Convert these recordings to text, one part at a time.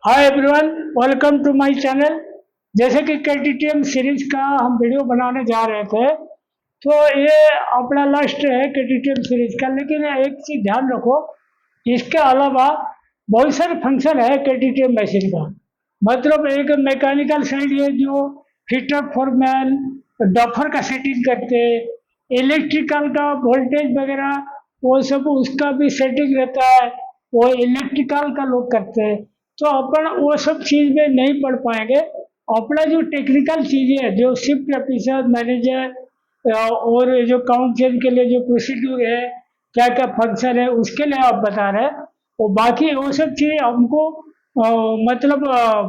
Hi everyone, welcome to my channel. जैसे कि केटीटीएम series का हम वीडियो बनाने जा रहे थे, तो ये अपना लास्ट है केटीटीएम सीरीज का। लेकिन एक चीज़ ध्यान रखो, इसके अलावा बहुत सारे फंक्शन है केटीटीएम मशीन का। मतलब एक मैकेनिकल साइड है जो हीटर फॉरमैन डफर का सेटिंग करते, इलेक्ट्रिकल का वोल्टेज वगैरह वो सब उसका भी सेटिंग रहता है, वो इलेक्ट्रिकल का लोग करते हैं। तो अपन वो सब चीज़ में नहीं पढ़ पाएंगे। अपना जो टेक्निकल चीज़ें हैं, जो शिफ्ट ऑफिसर मैनेजर और जो काउंट चेंज के लिए जो प्रोसीड्यूर है, क्या क्या फंक्शन है, उसके लिए आप बता रहे हैं। और बाकी वो सब चीज़ें हमको मतलब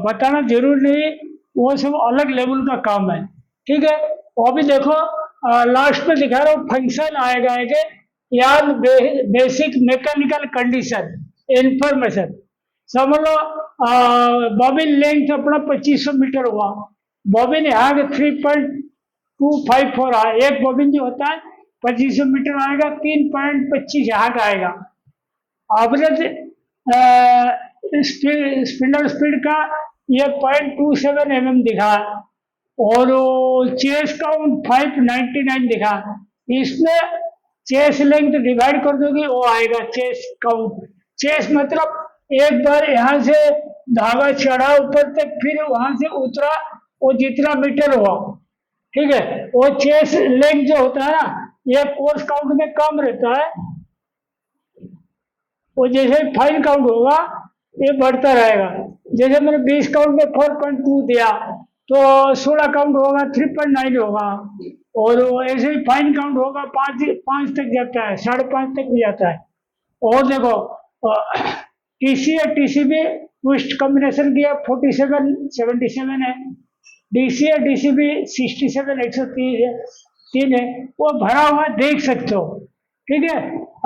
बताना जरूर नहीं, वो सब अलग लेवल का काम है। ठीक है। वो भी देखो, लास्ट में दिखा रहा हूँ, फंक्शन आएगा कि यार बेसिक मैकेनिकल कंडीशन इंफॉर्मेशन। समझ लो, बॉबिन लेंथ अपना 2500 मीटर हुआ। बॉबिन यहाँ के 3.254 है। एक बॉबिन जो होता है 2500 मीटर आएगा, 3.25 यहाँ का आएगा। एवरेज स्पिंडल स्पीड का ये 0.27 दिखा, और चेस काउंट 599 दिखा। इसमें चेस लेंथ डिवाइड कर दोगे, वो आएगा चेस काउंट। चेस मतलब एक बार यहाँ से धागा चढ़ा ऊपर तक, फिर वहां से उतरा, वो जितना मीटर हुआ। ठीक है। वो चेस लेंथ जो होता है ना, ये कोर्स काउंट में कम रहता है। वो जैसे फाइन काउंट होगा, ये बढ़ता रहेगा। जैसे मैंने 20 काउंट में 4.2 दिया, तो 16 काउंट होगा 3.9 होगा। और ऐसे ही फाइन काउंट होगा, पाँच तक जाता है, 5.5 तक भी जाता है। और देखो, टीसी है, टीसीबी ट्विस्ट कॉम्बिनेशन किया 4777 है। डीसी है, डीसीबी 67 130 है, 3 है। वो भरा हुआ देख सकते हो। ठीक है।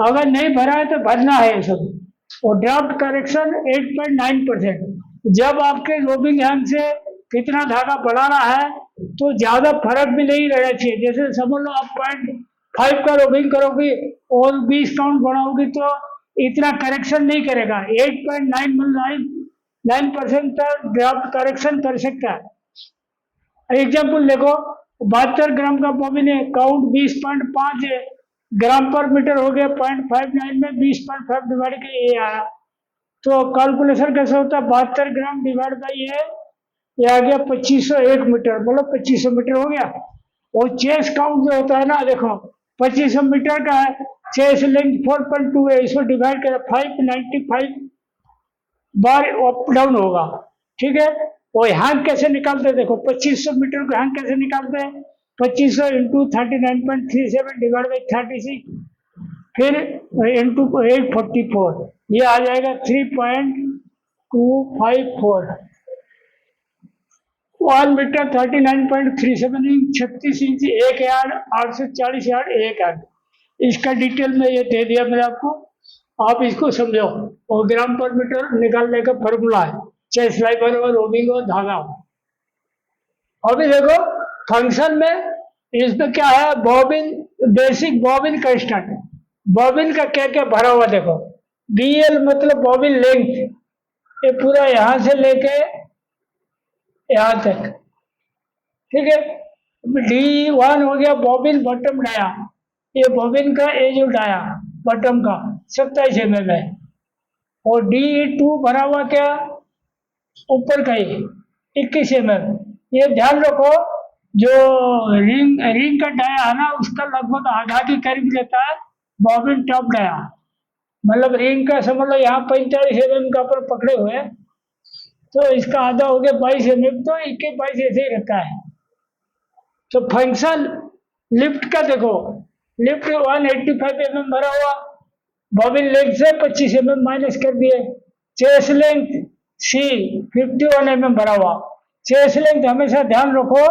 अगर नहीं भरा है तो भरना है ये सब। और ड्राफ्ट करेक्शन 8.9%। जब आपके रोबिंग हैंड से कितना धागा बढ़ाना है, तो ज्यादा फर्क भी नहीं रहना चाहिए। जैसे समझ लो आप 0.5 का रोबिंग करोगे और 20 काउंट बढ़ाओगे, तो इतना करेक्शन नहीं करेगा। 8.9% तक ड्राफ्ट करेक्शन कर सकता है। एग्जाम्पल देखो, 72 ग्राम का बॉबिन है, काउंट 20.5 है, ग्राम पर मीटर हो गया 0.59 में 20.5 डिवाइड के ये आया। तो कैलकुलेशन कैसे होता है, 72 ग्राम डिवाइड बाई ये आ गया 2501 मीटर, बोलो 2500 मीटर हो गया। और चेस काउंट जो होता है ना, देखो 2500 मीटर का है, चेस लेंथ 4.2 है, इसको डिवाइड करें 595 बार अप डाउन होगा। ठीक है। वो हैंग कैसे निकालते हैं, देखो 2500 मीटर को हैंग कैसे निकालते हैं, 2500 इंटू 39.37 डिवाइड बाई 36, फिर इंटू 844, ये आ जाएगा 3.254। 1 metre 39.37 inch, 36 inch, 1 yard, 840 yard, 1 yard. इसका डिटेल में ये दे दिया मैंने आपको, आप इसको समझो। और ग्राम पर मीटर निकालने का फॉर्मूला है, चाहे स्लाइबर हो, रोबिंग हो, धागा हो। अभी देखो फंक्शन में, इसमें क्या है, bobbin basic bobbin constant. Bobbin का क्या क्या भरा हुआ देखो। बीएल मतलब बॉबिन लेंथ, ये पूरा यहां से लेके यहां तक। ठीक है। D1 हो गया बॉबिन बॉटम डाया, ये बॉबिन का ये जो डाया बॉटम का 27 mm है। और D2 भरा हुआ क्या, ऊपर का ही 21 mm। ये ध्यान रखो, जो रिंग रिंग का डाया है ना, उसका लगभग आधा के करीब लेता है बॉबिन टॉप डाया। मतलब रिंग का समझ लो यहाँ 45 mm का पर पकड़े हुए हैं, तो इसका आधा हो गया 22 mm, तो 21-22 ऐसे ही रहता है। तो फंक्शन लिफ्ट का देखो, लिफ्ट 185 mm भरा हुआ, बॉबिन लेंथ से 25 mm माइनस कर दिए। चेस लेंथ सी 51 mm भरा हुआ। चेस लेंथ हमेशा ध्यान रखो,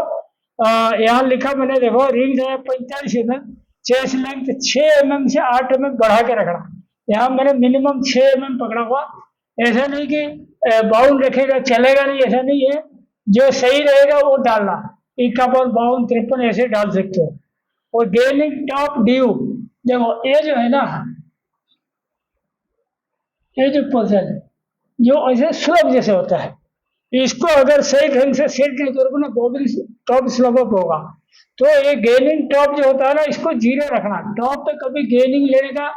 यहाँ लिखा मैंने, देखो रिंग है 45 mm, चेस लेंथ 6 mm से 8 mm बढ़ा के रखना। यहाँ मैंने मिनिमम 6 mm पकड़ा हुआ। ऐसा नहीं कि बाउंड रखेगा चलेगा नहीं, ऐसा नहीं है। जो सही रहेगा वो डालना, 51, 52, 53 ऐसे डाल सकते हो। और गेलिंग टॉप ड्यू, देखो ये जो है ना, ये जो पोर्शन है, जो ऐसे स्लब जैसे होता है। इसको अगर सही ढंग से सेट नहीं करोगे ना, बॉबिन टॉप स्लब अप होगा। तो ये गेनिंग टॉप जो होता है ना, इसको जीरो रखना, टॉप पे कभी गेनिंग लेने का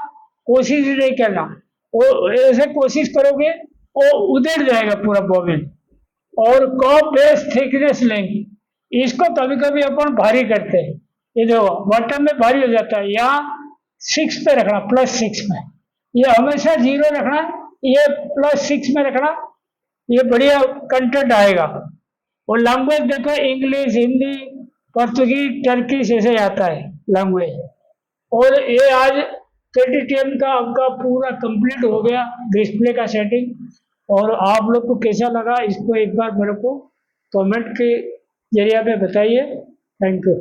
कोशिश ही नहीं करना। वो ऐसे कोशिश करोगे वो उधड़ जाएगा पूरा बॉबिन। और कॉप बेस थिकनेस लेंगे, इसको कभी कभी अपन भारी करते हैं। ये जो बॉटम में भारी हो जाता है, यहाँ 6 पे रखना, +6 में। ये हमेशा जीरो रखना, ये +6 में रखना, ये बढ़िया कंटेंट आएगा। और लैंग्वेज देखो, इंग्लिश, हिंदी, पुर्तगीज, टर्किश ऐसे आता है लैंग्वेज। और ये आज KTTM का आपका पूरा कंप्लीट हो गया डिस्प्ले का सेटिंग। और आप लोग को कैसा लगा, इसको एक बार मेरे को कमेंट के जरिए पे बताइए। Thank you.